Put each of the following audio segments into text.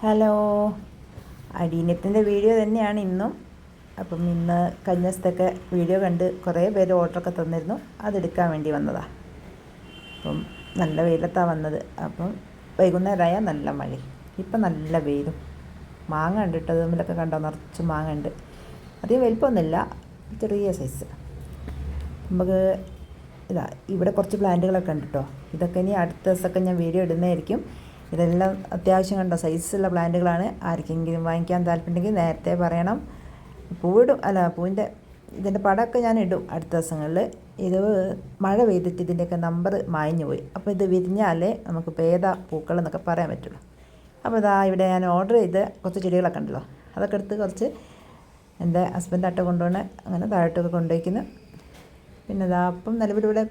Hello, അടീനത്തിൻ്റെ video തന്നെയാണ് ഇന്നും. അപ്പം ഇന്ന് കഴിഞ്ഞ ദിവസത്തൊക്കെ വീഡിയോ കണ്ട് കുറേ പേര് ഓർഡറൊക്കെ തന്നിരുന്നു. അതെടുക്കാൻ വേണ്ടി വന്നതാണ്. അപ്പം നല്ല വെയിലത്താണ് വന്നത്. അപ്പം വൈകുന്നേരമായ നല്ല മഴ, ഇപ്പം നല്ല വെയിലും. മാങ്ങ ഉണ്ട് കേട്ടോ, തമ്മിലൊക്കെ കണ്ടോ, നിറച്ച് മാങ്ങ ഉണ്ട്. അധികം വലിപ്പമൊന്നുമില്ല, ചെറിയ സൈസ്. നമുക്ക് ഇവിടെ കുറച്ച് പ്ലാന്റുകളൊക്കെ ഉണ്ട് കേട്ടോ. ഇതൊക്കെ ഇനി അടുത്ത ദിവസമൊക്കെ ഞാൻ വീഡിയോ ഇടുന്നതായിരിക്കും. ഇതെല്ലാം അത്യാവശ്യം കണ്ടോ സൈസുള്ള പ്ലാന്റുകളാണ്. ആർക്കെങ്കിലും വാങ്ങിക്കാൻ താല്പര്യമുണ്ടെങ്കിൽ നേരത്തെ പറയണം. ഇതിൻ്റെ പടമൊക്കെ ഞാൻ ഇടും അടുത്ത ദിവസങ്ങളിൽ. ഇത് മഴ പെയ്തിട്ട് ഇതിൻ്റെയൊക്കെ നമ്പർ മാഞ്ഞു പോയി. അപ്പോൾ ഇത് വിരിഞ്ഞാലേ നമുക്ക് ഏതാ പൂക്കളെന്നൊക്കെ പറയാൻ പറ്റുള്ളൂ. അപ്പോൾ ഇവിടെ ഞാൻ ഓർഡർ ചെയ്ത് കുറച്ച് ചെടികളൊക്കെ ഉണ്ടല്ലോ, അതൊക്കെ എടുത്ത് കുറച്ച് എൻ്റെ ഹസ്ബൻഡ് കൊണ്ടുപോകണേ, അങ്ങനെ താഴോട്ടൊക്കെ കൊണ്ടുപോയിക്കുന്നു. പിന്നെ അപ്പം നിലവിലിവിടെ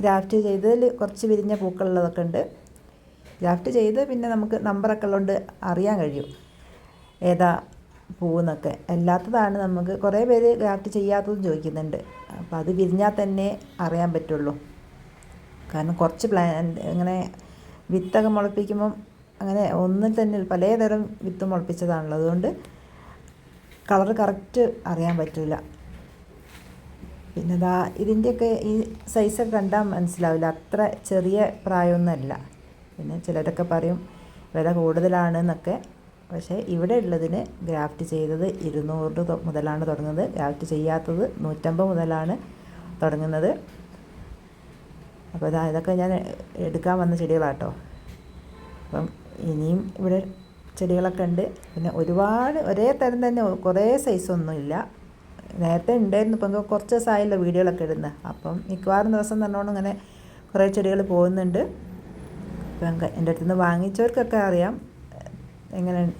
ഗ്രാഫ്റ്റ് ചെയ്തതിൽ കുറച്ച് വിരിഞ്ഞ പൂക്കളുള്ളതൊക്കെ ഉണ്ട്. ഗ്രാഫ്റ്റ് ചെയ്ത് പിന്നെ നമുക്ക് നമ്പറൊക്കെ ഉള്ളതുകൊണ്ട് അറിയാൻ കഴിയും ഏതാ പൂവെന്നൊക്കെ. അല്ലാത്തതാണ് നമുക്ക് കുറേ പേര് ഗ്രാഫ്റ്റ് ചെയ്യാത്തതും ചോദിക്കുന്നുണ്ട്. അപ്പോൾ അത് വിരിഞ്ഞാൽ തന്നെ അറിയാൻ പറ്റുള്ളൂ. കാരണം കുറച്ച് ഇങ്ങനെ വിത്തൊക്കെ മുളപ്പിക്കുമ്പം അങ്ങനെ ഒന്നിൽ തന്നെ പലതരം വിത്ത് മുളപ്പിച്ചതാണല്ലോ, അതുകൊണ്ട് കളർ കറക്റ്റ് അറിയാൻ പറ്റില്ല. പിന്നെ ഇതിൻ്റെയൊക്കെ ഈ സൈസൊക്കെ കണ്ടാൽ മനസ്സിലാവില്ല, അത്ര ചെറിയ പ്രായമൊന്നുമല്ല. പിന്നെ ചിലരൊക്കെ പറയും വില കൂടുതലാണെന്നൊക്കെ. പക്ഷേ ഇവിടെ ഉള്ളതിന് ഗ്രാഫ്റ്റ് ചെയ്തത് 200 മുതലാണ് തുടങ്ങുന്നത്. ഗ്രാഫ്റ്റ് ചെയ്യാത്തത് 150 മുതലാണ് തുടങ്ങുന്നത്. അപ്പോൾ ഇതൊക്കെ ഞാൻ എടുക്കാൻ വന്ന ചെടികളാട്ടോ. അപ്പം ഇനിയും ഇവിടെ ചെടികളൊക്കെ ഉണ്ട്. പിന്നെ ഒരുപാട് ഒരേ തരം തന്നെ കുറേ സൈസൊന്നുമില്ല. നേരത്തെ ഉണ്ടായിരുന്നു, ഇപ്പം കുറച്ച് ദിവസമായല്ലോ വീഡിയോകളൊക്കെ ഇടുന്നത്. അപ്പം മിക്കവാറും ദിവസം തന്നോണം ഇങ്ങനെ കുറേ ചെടികൾ പോകുന്നുണ്ട്. ഇപ്പം എൻ്റെ അടുത്ത് നിന്ന് വാങ്ങിച്ചവർക്കൊക്കെ അറിയാം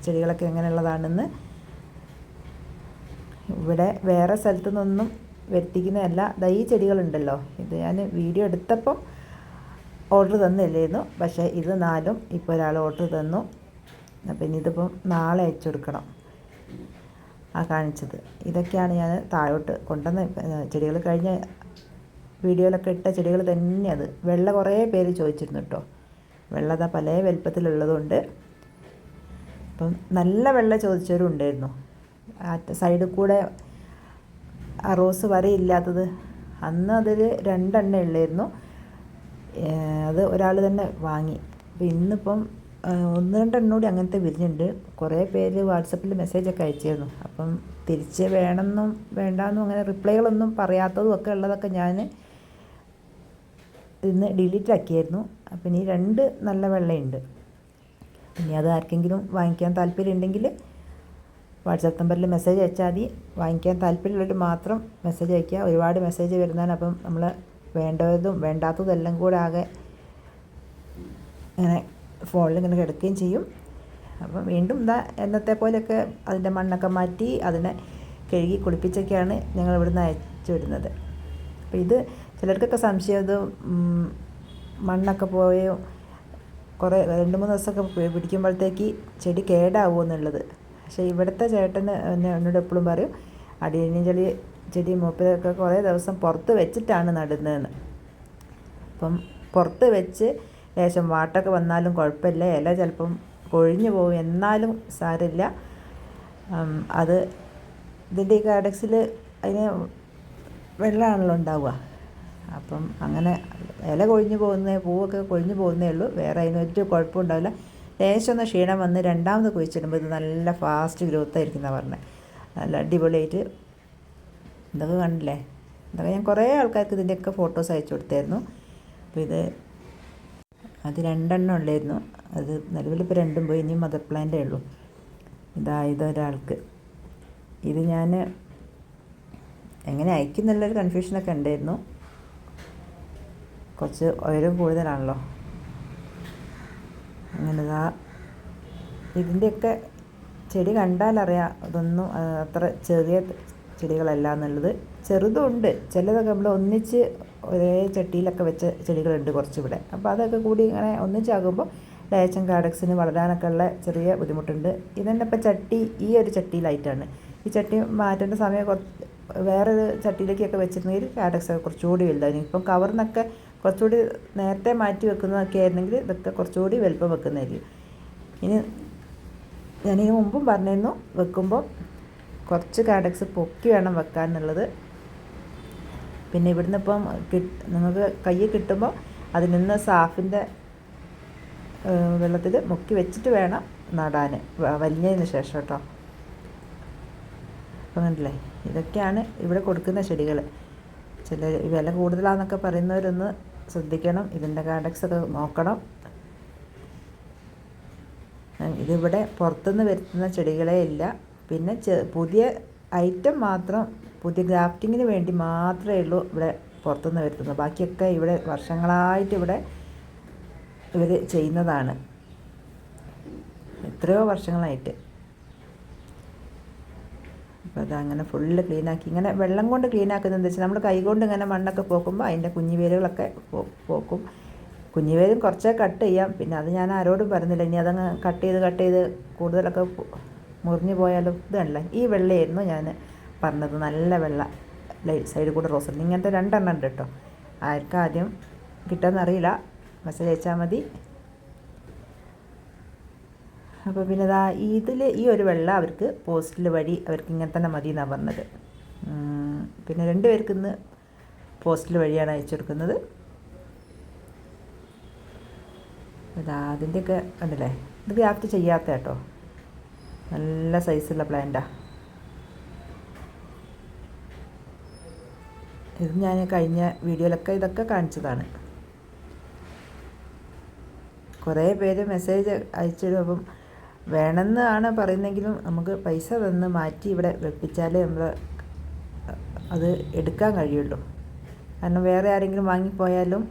ചെടികളൊക്കെ എങ്ങനെയുള്ളതാണെന്ന്. ഇവിടെ വേറെ സ്ഥലത്തു നിന്നൊന്നും വരുത്തിക്കുന്നതല്ല. ഈ ചെടികളുണ്ടല്ലോ, ഇത് ഞാൻ വീഡിയോ എടുത്തപ്പം ഓർഡർ തന്നില്ലായിരുന്നു. പക്ഷേ ഇത് 4 ഇപ്പോൾ ഒരാൾ ഓർഡർ തന്നു. അപ്പം ഇനി ഇതിപ്പം നാളെ അയച്ചു കൊടുക്കണം. കാണിച്ചത് ഇതൊക്കെയാണ് ഞാൻ താഴോട്ട് കൊണ്ടുവന്ന ചെടികൾ. കഴിഞ്ഞ വീഡിയോയിലൊക്കെ ഇട്ട ചെടികൾ തന്നെ. അത് വെള്ള കുറേ പേര് ചോദിച്ചിരുന്നു കേട്ടോ. വെള്ളത പല വലുപ്പത്തിലുള്ളതുകൊണ്ട്. അപ്പം നല്ല വെള്ള ചോദിച്ചവരും ഉണ്ടായിരുന്നു. സൈഡിൽ കൂടെ റോസ് വരയില്ലാത്തത് അന്ന് അതിൽ 2 എണ്ണ ഉള്ളായിരുന്നു. അത് ഒരാൾ തന്നെ വാങ്ങി. അപ്പോൾ ഇന്നിപ്പം 1-2 എണ്ണം കൂടി അങ്ങനത്തെ വിരിഞ്ഞിട്ടുണ്ട്. കുറേ പേര് വാട്സപ്പിൽ മെസ്സേജൊക്കെ അയച്ചിരുന്നു. അപ്പം തിരിച്ച് വേണമെന്നും വേണ്ടാന്നും അങ്ങനെ റിപ്ലൈകളൊന്നും പറയാത്തതും ഒക്കെ ഉള്ളതൊക്കെ ഞാൻ ഇന്ന് ഡിലീറ്റ് ആക്കിയായിരുന്നു. അപ്പം ഇനി 2 നല്ല വെള്ളയുണ്ട്. ഇനി അത് ആർക്കെങ്കിലും വാങ്ങിക്കാൻ താല്പര്യം ഉണ്ടെങ്കിൽ വാട്സപ്പ് നമ്പറിൽ മെസ്സേജ് അയച്ചാൽ മതി. വാങ്ങിക്കാൻ താല്പര്യമുള്ളവർ മാത്രം മെസ്സേജ് അയയ്ക്കുക. ഒരുപാട് മെസ്സേജ് വരുന്നതാണ്. അപ്പം നമ്മൾ വേണ്ടതും വേണ്ടാത്തതും എല്ലാം കൂടെ ആകെ ഇങ്ങനെ ഫോണിൽ ഇങ്ങനെ കിടക്കുകയും ചെയ്യും. അപ്പം വീണ്ടും എന്നത്തെ പോലെയൊക്കെ അതിൻ്റെ മണ്ണൊക്കെ മാറ്റി അതിനെ കഴുകി കുളിപ്പിച്ചൊക്കെയാണ് ഞങ്ങൾ ഇവിടുന്ന് അയച്ചു വിടുന്നത്. അപ്പോൾ ഇത് ചിലർക്കൊക്കെ സംശയം, ഇത് മണ്ണൊക്കെ പോയോ കുറേ 2-3 ദിവസമൊക്കെ പിടിക്കുമ്പോഴത്തേക്ക് ചെടി കേടാവുമോ എന്നുള്ളത്. പക്ഷേ ഇവിടുത്തെ ചേട്ടന് എന്നോട് എപ്പോഴും പറയും അടിയണി ചെടി മൂപ്പതൊക്കെ കുറേ ദിവസം പുറത്ത് വെച്ചിട്ടാണ് നടുന്നതെന്ന്. അപ്പം പുറത്ത് വെച്ച് ലേശം വാട്ടൊക്കെ വന്നാലും കുഴപ്പമില്ല, ഇല ചിലപ്പം കൊഴിഞ്ഞു പോകും, എന്നാലും സാരമില്ല. അത് ഇതിൻ്റെ ഈ കാഡക്സിൽ അതിന് വെള്ളമാണല്ലോ ഉണ്ടാവുക. അപ്പം അങ്ങനെ ഇല കൊഴിഞ്ഞു പൂവൊക്കെ കൊഴിഞ്ഞു പോകുന്നേ ഉള്ളൂ, വേറെ അതിനൊരു കുഴപ്പം ഉണ്ടാവില്ല. ലേശം ഒന്ന് ക്ഷീണം വന്ന് രണ്ടാമത് കുഴിച്ചിടുമ്പോൾ ഇത് നല്ല ഫാസ്റ്റ് ഗ്രോത്ത് ആയിരിക്കും എന്നാണ് പറഞ്ഞത്. നല്ല അടിപൊളിയായിട്ട് ഇതൊക്കെ കണ്ടില്ലേ. ഇതൊക്കെ ഞാൻ കുറേ ആൾക്കാർക്ക് ഇതിൻ്റെയൊക്കെ ഫോട്ടോസ് അയച്ചു കൊടുത്തായിരുന്നു. അപ്പോൾ അത് 2 എണ്ണം ഉള്ളായിരുന്നു. അത് നിലവിലിപ്പോൾ 2 പോയി, ഇനിയും മദർ പ്ലാന്റേ ഉള്ളൂ. ഇതൊരാൾക്ക്. ഇത് ഞാൻ എങ്ങനെ അയക്കുന്നുള്ളൊരു കൺഫ്യൂഷനൊക്കെ ഉണ്ടായിരുന്നു. കുറച്ച് ഉയരം കൂടുതലാണല്ലോ. അങ്ങനെ ഇതിൻ്റെയൊക്കെ ചെടി കണ്ടാലറിയാം ഇതൊന്നും അത്ര ചെറിയ ചെടികളല്ല എന്നുള്ളത്. ചെറുതുണ്ട്, ചിലതൊക്കെ നമ്മൾ ഒന്നിച്ച് ഒരേ ചട്ടിയിലൊക്കെ വെച്ച ചെടികളുണ്ട് കുറച്ചിവിടെ. അപ്പോൾ അതൊക്കെ കൂടി ഇങ്ങനെ ഒന്നിച്ചാകുമ്പോൾ ലേശം കാഡക്സിന് വളരാനൊക്കെ ഉള്ള ചെറിയ ബുദ്ധിമുട്ടുണ്ട്. ഇതെന്നെ ഇപ്പോൾ ചട്ടി ഈ ഒരു ചട്ടിയിലായിട്ടാണ്. ഈ ചട്ടി മാറ്റേണ്ട സമയം വേറൊരു ചട്ടിയിലേക്കൊക്കെ വെച്ചിരുന്നെങ്കിൽ കാഡക്സൊക്കെ കുറച്ചുകൂടി വലുതായിരുന്നു. ഇപ്പം കവറിനൊക്കെ കുറച്ചുകൂടി നേരത്തെ മാറ്റി വെക്കുന്നതൊക്കെ ആയിരുന്നെങ്കിൽ ഇതൊക്കെ കുറച്ചുകൂടി വലുപ്പം വെക്കുന്നതായിരിക്കും. ഇനി ഞാനിതിന് മുമ്പും പറഞ്ഞിരുന്നു വെക്കുമ്പോൾ കുറച്ച് കാഡക്സ് പൊക്കി വേണം വെക്കാൻ എന്നുള്ളത്. പിന്നെ ഇവിടുന്ന് ഇപ്പം നിങ്ങൾക്ക് കയ്യിൽ കിട്ടുമ്പോൾ അതിൽ നിന്ന് സാഫിൻ്റെ വെള്ളത്തിൽ മുക്കി വെച്ചിട്ട് വേണം നടാൻ, വലിഞ്ഞതിന് ശേഷം കേട്ടോ. അപ്പം കണ്ടില്ലേ, ഇതൊക്കെയാണ് ഇവിടെ കൊടുക്കുന്ന ചെടികൾ. ചില വില കൂടുതലാണെന്നൊക്കെ പറയുന്നവരൊന്ന് ശ്രദ്ധിക്കണം, ഇതിൻ്റെ കാഡക്സൊക്കെ നോക്കണം. ഇതിവിടെ പുറത്തുനിന്ന് വരുത്തുന്ന ചെടികളേ ഇല്ല. പിന്നെ പുതിയ ഐറ്റം മാത്രം, പുതിയ ഗ്രാഫ്റ്റിങ്ങിന് വേണ്ടി മാത്രമേ ഉള്ളൂ ഇവിടെ പുറത്തുനിന്ന് വരുത്തുന്നത്. ബാക്കിയൊക്കെ ഇവിടെ വർഷങ്ങളായിട്ട് ഇവിടെ ഇവർ ചെയ്യുന്നതാണ്, എത്രയോ വർഷങ്ങളായിട്ട്. അപ്പോൾ അതങ്ങനെ ഫുള്ള് ക്ലീനാക്കി, ഇങ്ങനെ വെള്ളം കൊണ്ട് ക്ലീനാക്കുന്നത് എന്താ വെച്ചാൽ നമ്മൾ കൈകൊണ്ട് ഇങ്ങനെ മണ്ണൊക്കെ പോക്കുമ്പോൾ അതിൻ്റെ കുഞ്ഞുവേരുകളൊക്കെ പോക്കും. കുഞ്ഞുവേരും കുറച്ചേ കട്ട് ചെയ്യാം. പിന്നെ അത് ഞാൻ ആരോടും പറയുന്നില്ല, ഇനി അതങ്ങ് കട്ട് ചെയ്ത് കൂടുതലൊക്കെ മുറിഞ്ഞു പോയാലും. ഇത് കണ്ടില്ല, ഈ വെള്ളയായിരുന്നു ഞാൻ പറഞ്ഞത്, നല്ല വെള്ള സൈഡിൽ കൂടെ റോസ്. ഇങ്ങനത്തെ 2 എണ്ണം ഉണ്ട് കേട്ടോ. ആർക്കും ആദ്യം കിട്ടുമെന്നറിയില്ല, മെസ്സേജ് അയച്ചാൽ മതി. അപ്പോൾ പിന്നെ ഇതിൽ ഈ ഒരു വെള്ള അവർക്ക് പോസ്റ്റിൽ വഴി അവർക്ക് ഇങ്ങനെ തന്നെ മതി എന്നാണ് പറഞ്ഞത്. പിന്നെ 2 പേർക്ക് ഇന്ന് പോസ്റ്റിൽ വഴിയാണ് അയച്ചു കൊടുക്കുന്നത്. അതിൻ്റെയൊക്കെ കണ്ടില്ലേ, ഇത് ഗ്രാഫ്റ്റ് ചെയ്യാത്ത കേട്ടോ, നല്ല സൈസുള്ള പ്ലാന്റാണ്. ഇത് ഞാൻ കഴിഞ്ഞ വീഡിയോയിലൊക്കെ ഇതൊക്കെ കാണിച്ചതാണ്. കുറേ പേര് മെസ്സേജ് അയച്ചിടും. അപ്പം വേണമെന്നാണ് പറയുന്നെങ്കിലും നമുക്ക് പൈസ തന്ന് മാറ്റി ഇവിടെ വെപ്പിച്ചാലേ നമ്മൾ അത് എടുക്കാൻ കഴിയുള്ളൂ. കാരണം വേറെ ആരെങ്കിലും വാങ്ങിപ്പോയാലും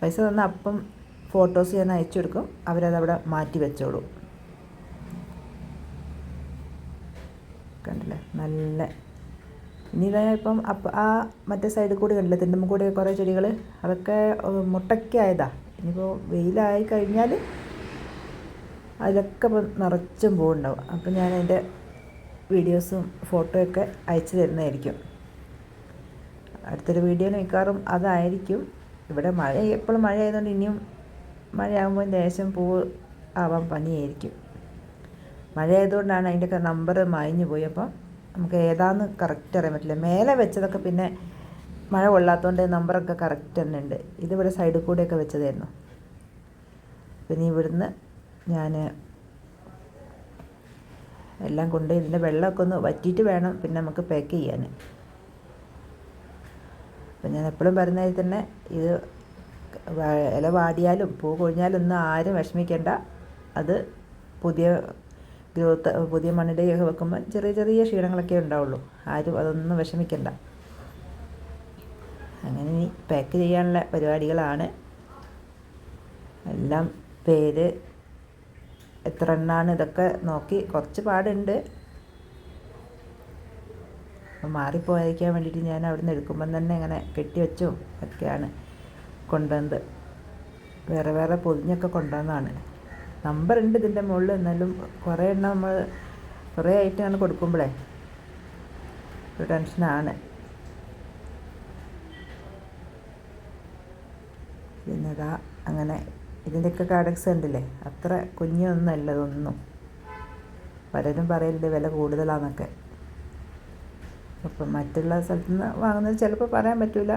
പൈസ തന്നാൽ അപ്പം ഫോട്ടോസ് ഞാൻ അയച്ചു കൊടുക്കും, അവരതവിടെ മാറ്റി വെച്ചോളൂ. കണ്ടില്ലേ, നല്ല. ഇനി ഇപ്പം ആ മറ്റേ സൈഡിൽ കൂടി കണ്ടില്ല, തിണ്ടുമ്പോൾ കൂടി കുറേ ചെടികൾ, അതൊക്കെ മുട്ടയ്ക്കായതാ. ഇനിയിപ്പോൾ വെയിലായി കഴിഞ്ഞാൽ അതിലൊക്കെ ഇപ്പം നിറച്ചും പൂവുണ്ടാവും. അപ്പം ഞാൻ അതിൻ്റെ വീഡിയോസും ഫോട്ടോയൊക്കെ അയച്ചു തരുന്നതായിരിക്കും. അടുത്തൊരു വീഡിയോ മിക്കവാറും അതായിരിക്കും. ഇവിടെ എപ്പോഴും മഴ ആയതുകൊണ്ട് ഇനിയും മഴയാകുമ്പോൾ ലേശം പൂവ് ആവാൻ പനിയായിരിക്കും. മഴ ആയതുകൊണ്ടാണ് അതിൻ്റെയൊക്കെ നമ്പർ മാഞ്ഞു പോയി. അപ്പം നമുക്ക് ഏതാണെന്ന് കറക്റ്റ് അറിയാൻ പറ്റില്ല. മേലെ വെച്ചതൊക്കെ പിന്നെ മഴ കൊള്ളാത്തതുകൊണ്ട് നമ്പറൊക്കെ കറക്റ്റ് തന്നെ ഉണ്ട്. ഇതിവിടെ സൈഡിൽ കൂടെയൊക്കെ വെച്ചതായിരുന്നു. പിന്നെ ഇവിടുന്ന് ഞാൻ എല്ലാം കൊണ്ട് ഇതിൻ്റെ വെള്ളമൊക്കെ ഒന്ന് വറ്റിയിട്ട് വേണം പിന്നെ നമുക്ക് പാക്ക് ചെയ്യാൻ. അപ്പം ഞാൻ എപ്പോഴും പറയുന്നതിൽ തന്നെ ഇത് ഇല വാടിയാലും പൂ കൊഴിഞ്ഞാലും ഒന്നും ആരും വിഷമിക്കേണ്ട. അത് പുതിയ പുതിയ മണ്ണിലേക്ക് വെക്കുമ്പോൾ ചെറിയ ചെറിയ ക്ഷീണങ്ങളൊക്കെ ഉണ്ടാവുള്ളൂ. ആരും അതൊന്നും വിഷമിക്കണ്ട. അങ്ങനെ ഇനി പാക്ക് ചെയ്യാനുള്ള പരിപാടികളാണ്. എല്ലാം പേര് എത്ര എണ്ണമാണ് ഇതൊക്കെ നോക്കി കുറച്ച് പാടുണ്ട്. അപ്പം മാറിപ്പോയിരിക്കാൻ വേണ്ടിയിട്ട് ഞാൻ അവിടെ നിന്ന് എടുക്കുമ്പം തന്നെ ഇങ്ങനെ കെട്ടിവെച്ചും ഒക്കെയാണ് കൊണ്ടുവന്നത്. വേറെ വേറെ പൊതിഞ്ഞൊക്കെ കൊണ്ടുവന്നതാണ്. നമ്പറുണ്ട് ഇതിൻ്റെ മുകളിൽ, എന്നാലും കുറേ എണ്ണം നമ്മൾ കുറേ ആയിട്ടാണ് കൊടുക്കുമ്പോഴേ ഒരു ടെൻഷനാണ്. പിന്നെ അങ്ങനെ ഇതിൻ്റെയൊക്കെ കാഡക്സ് ഉണ്ടല്ലേ, അത്ര കുഞ്ഞൊന്നുമല്ല ഇതൊന്നും. പലരും പറയലുണ്ട് വില കൂടുതലാണെന്നൊക്കെ. അപ്പം മറ്റുള്ള സ്ഥലത്തു നിന്ന് വാങ്ങുന്നത് ചിലപ്പോൾ പറയാൻ പറ്റില്ല,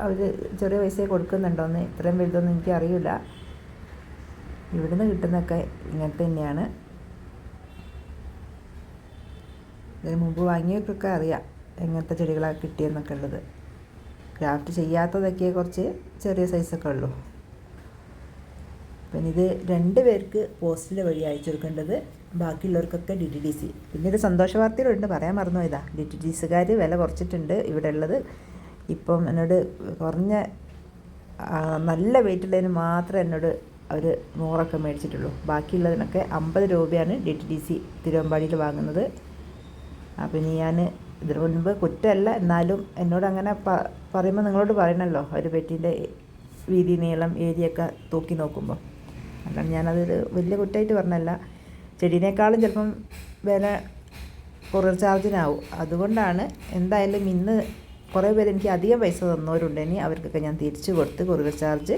അവർ ചെറിയ പൈസ കൊടുക്കുന്നുണ്ടോയെന്ന്. ഇത്രയും വലുതൊന്നും എനിക്കറിയില്ല. ഇവിടുന്ന് കിട്ടുന്നതൊക്കെ ഇങ്ങനത്തെ തന്നെയാണ്. ഇതിന് മുമ്പ് വാങ്ങിയവർക്കൊക്കെ അറിയാം എങ്ങനത്തെ ചെടികളാണ് കിട്ടിയെന്നൊക്കെ ഉള്ളത്. ഗ്രാഫ്റ്റ് ചെയ്യാത്തതൊക്കെ കുറച്ച് ചെറിയ സൈസൊക്കെ ഉള്ളൂ. പിന്നെ ഇത് 2 പേർക്ക് പോസ്റ്റിൽ വഴി അയച്ചു കൊടുക്കേണ്ടത്, ബാക്കിയുള്ളവർക്കൊക്കെ DTDC. പിന്നെ ഒരു സന്തോഷ വാർത്തയിലുണ്ട്, പറയാൻ മറന്നു പോയതാ. DTDCക്കാർ വില കുറച്ചിട്ടുണ്ട് ഇവിടെ ഉള്ളത്. ഇപ്പം എന്നോട് കുറഞ്ഞ നല്ല വെയിറ്റുള്ളതിന് മാത്രമേ എന്നോട് അവർ 100 മേടിച്ചിട്ടുള്ളൂ. ബാക്കിയുള്ളതിനൊക്കെ 50 രൂപയാണ് DTDC തിരുവമ്പാടിയിൽ വാങ്ങുന്നത്. അപ്പം ഇനി ഞാൻ ഇതിനു മുൻപ് കുറ്റമല്ല, എന്നാലും എന്നോട് അങ്ങനെ പറയുമ്പോൾ നിങ്ങളോട് പറയണമല്ലോ, ഒരു പെറ്റീൻ്റെ വീതി നീളം ഏരിയൊക്കെ തൂക്കി നോക്കുമ്പോൾ. അല്ലാണ്ട് ഞാനതൊരു വലിയ കുറ്റമായിട്ട് പറഞ്ഞല്ല. ചെടീനേക്കാളും ചിലപ്പം വില കൊറിയർ ചാർജിനാവും. അതുകൊണ്ടാണ് എന്തായാലും ഇന്ന് കുറേ പേര് എനിക്ക് അധികം പൈസ തന്നവരുണ്ട്. ഇനി അവർക്കൊക്കെ ഞാൻ തിരിച്ചു കൊടുത്ത് കൊറിയർ ചാർജ്